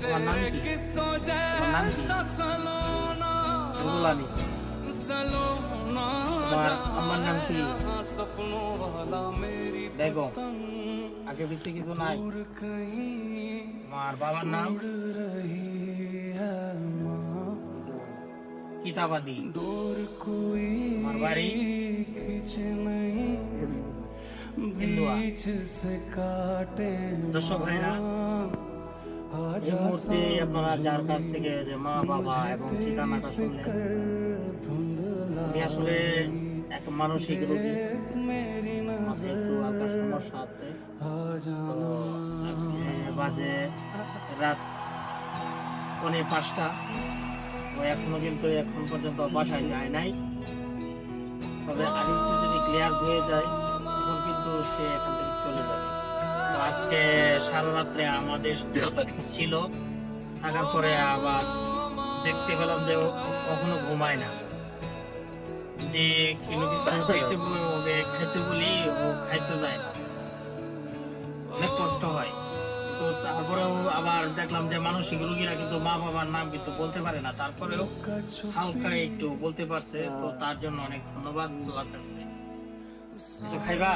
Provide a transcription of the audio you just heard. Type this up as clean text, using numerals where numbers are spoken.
তোমার নাম কি? তোমার নাম কি? রুহুল আমিন। তোমার আমার নাম কি? বেগম। আগে পিছিয়ে কিছু নাই? তোমার বাবার নাম? কিতাবাদি। তোমার বাড়ি? হিন্দুয়া। দর্শক ভাইরা, এই মুহূর্তে আপনারা যার কাছ থেকে যে মা বাবা এবং ঠিকানাটা শুনলেন, আমি আসলে এক মানসিক রোগী, মাঝে একটু হালকা সমস্যা আছে। তো আজকে বাজে রাত 4:45। ও এখনো কিন্তু এখন পর্যন্ত বাসায় যায় নাই। তবে আরেকটু যদি ক্লিয়ার হয়ে যায় তখন কিন্তু সে এখান থেকে চলে যাবে। তো আজকে সারা রাত্রে আমাদের ছিল, থাকার পরে আবার দেখতে পেলাম যে ও কখনো ঘুমায় না। যে কোনো কিছু খেতে বলি ও খাইতে যায় না, অনেক কষ্ট হয়। তো তারপরেও আবার দেখলাম যে মানসিক রোগীরা কিন্তু মা বাবার নাম কিন্তু বলতে পারে না, তারপরেও হালকা একটু বলতে পারছে। তো তার জন্য অনেক ধন্যবাদ। কিছু খাইবা?